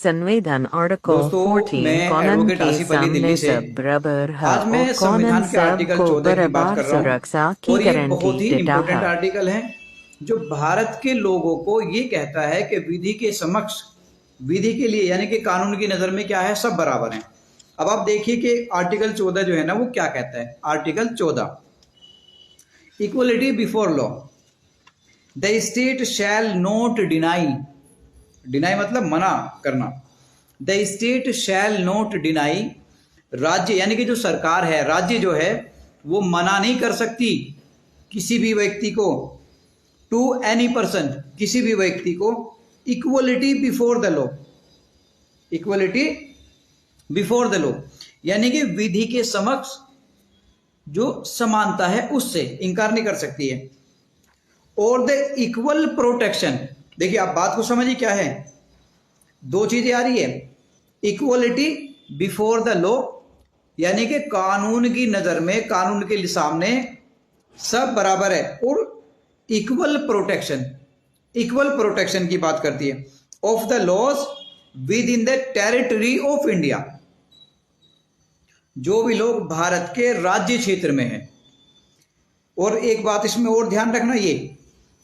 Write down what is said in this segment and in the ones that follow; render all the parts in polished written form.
संविधान आर्टिकल दोस्तों 14 मैं कानून एडवोकेट के आसिफ अली सामने दिल्ली से सब बराबर है आज मैं और संविधान कानून के आर्टिकल सबको 14 की बात बराबर कर रहा सुरक्षा हूँ की और ये गारंटी बहुत ही देता इम्पोर्टेंट है। आर्टिकल है जो भारत के लोगों को ये कहता है कि विधि के समक्ष, विधि के लिए यानी कि कानून की नजर में क्या है, सब बराबर हैं। अब आप देखिए कि आर्टिकल 14 जो है ना वो क्या कहता है। Article 14, equality before law, the state shall not deny, deny मतलब मना करना, the state shall not deny, राज्य यानी कि जो सरकार है, राज्य जो है वो मना नहीं कर सकती किसी भी व्यक्ति को, टू एनी पर्सन, किसी भी व्यक्ति को, equality before the law, equality before the law यानी कि विधि के समक्ष जो समानता है उससे इनकार नहीं कर सकती है। और द इक्वल प्रोटेक्शन, देखिए आप बात को समझिए क्या है, दो चीजें आ रही है। इक्वलिटी बिफोर द लॉ यानी कि कानून की नजर में, कानून के सामने सब बराबर है, और इक्वल प्रोटेक्शन, इक्वल प्रोटेक्शन की बात करती है of the laws within the territory of India, जो भी लोग भारत के राज्य क्षेत्र में हैं। और एक बात इसमें और ध्यान रखना, ये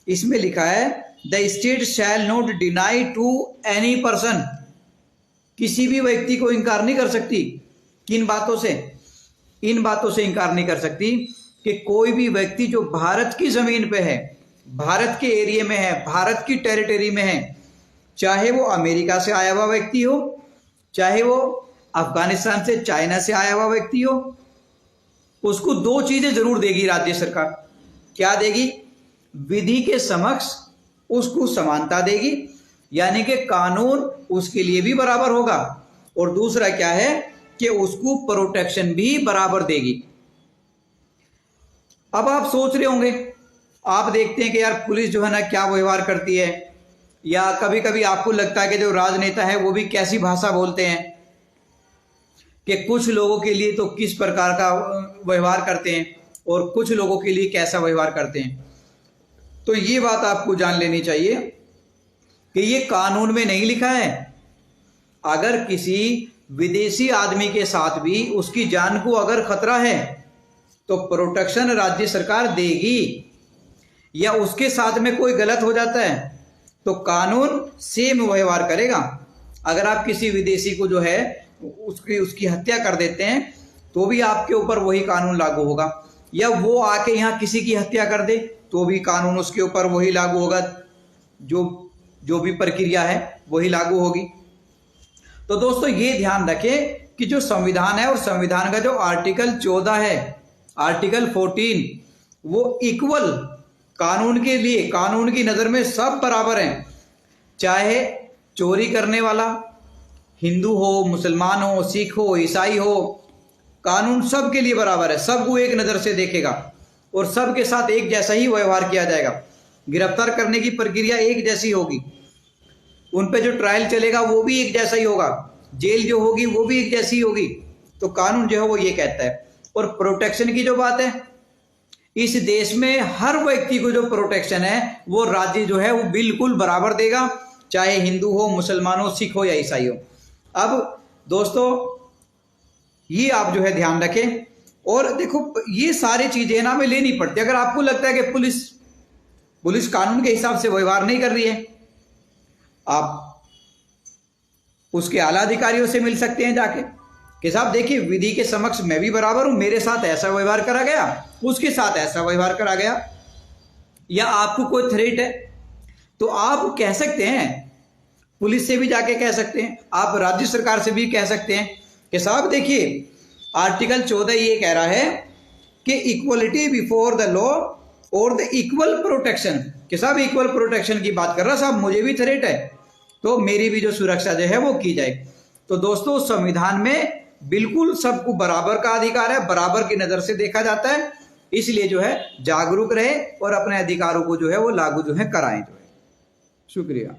इसमें लिखा है the state shall not deny to any person, किसी भी व्यक्ति को इनकार नहीं कर सकती। किन बातों से? इन बातों से इनकार नहीं कर सकती कि कोई भी व्यक्ति जो भारत की जमीन पे है, भारत के एरिया में है, भारत की टेरिटरी में है, चाहे वो अमेरिका से आया हुआ व्यक्ति हो, चाहे वो अफगानिस्तान से, चाइना से आया हुआ व्यक्ति हो, उसको दो चीजें जरूर देगी राज्य सरकार। क्या देगी? विधि के समक्ष उसको समानता देगी, यानी कि कानून उसके लिए भी बराबर होगा, और दूसरा क्या है कि उसको प्रोटेक्शन भी बराबर देगी। अब आप सोच रहे होंगे, आप देखते हैं कि यार पुलिस जो है ना क्या व्यवहार करती है, या कभी कभी आपको लगता है कि जो राजनेता है वो भी कैसी भाषा बोलते हैं, कि कुछ लोगों के लिए तो किस प्रकार का व्यवहार करते हैं और कुछ लोगों के लिए कैसा व्यवहार करते हैं। तो ये बात आपको जान लेनी चाहिए कि ये कानून में नहीं लिखा है। अगर किसी विदेशी आदमी के साथ भी उसकी जान को अगर खतरा है तो प्रोटेक्शन राज्य सरकार देगी, या उसके साथ में कोई गलत हो जाता है तो कानून सेम व्यवहार करेगा। अगर आप किसी विदेशी को जो है उसकी हत्या कर देते हैं तो भी आपके ऊपर वही कानून लागू होगा, या वो आके यहाँ किसी की हत्या कर दे तो भी कानून उसके ऊपर वही लागू होगा, जो भी प्रक्रिया है वही लागू होगी। तो दोस्तों ये ध्यान रखें कि जो संविधान है और संविधान का जो आर्टिकल 14 है, आर्टिकल 14, वो इक्वल, कानून के लिए, कानून की नजर में सब बराबर हैं। चाहे चोरी करने वाला हिंदू हो, मुसलमान हो, सिख हो, ईसाई हो, कानून सबके लिए बराबर है, सबको एक नजर से देखेगा और सबके साथ एक जैसा ही व्यवहार किया जाएगा। गिरफ्तार करने की प्रक्रिया एक जैसी होगी, उन पे जो ट्रायल चलेगा वो भी एक जैसा ही होगा, जेल जो होगी वो भी एक जैसी होगी। तो कानून जो है वो ये कहता है। और प्रोटेक्शन की जो बात है, इस देश में हर व्यक्ति को जो प्रोटेक्शन है वो राज्य जो है वो बिल्कुल बराबर देगा, चाहे हिंदू हो, मुसलमान हो, सिख हो या ईसाई हो। अब दोस्तों ये आप जो है ध्यान रखें। और देखो ये सारी चीजें ना हमें लेनी पड़ती। अगर आपको लगता है कि पुलिस कानून के हिसाब से व्यवहार नहीं कर रही है, आप उसके आला अधिकारियों से मिल सकते हैं जाके कि साहब देखिए विधि के समक्ष मैं भी बराबर हूं, मेरे साथ ऐसा व्यवहार करा गया, उसके साथ ऐसा व्यवहार करा गया। या आपको कोई थ्रेट है तो आप कह सकते हैं, पुलिस से भी जाके कह सकते हैं, आप राज्य सरकार से भी कह सकते हैं कि साहब देखिए आर्टिकल 14 ये कह रहा है कि इक्वलिटी बिफोर द लॉ और द इक्वल प्रोटेक्शन, कि साहब इक्वल प्रोटेक्शन की बात कर रहा साहब, मुझे भी थ्रेट है तो मेरी भी जो सुरक्षा जो है वो की जाए। तो दोस्तों संविधान में बिल्कुल सबको बराबर का अधिकार है, बराबर की नजर से देखा जाता है। इसलिए जो है जागरूक रहे और अपने अधिकारों को जो है वो लागू जो है कराएं। जो है शुक्रिया।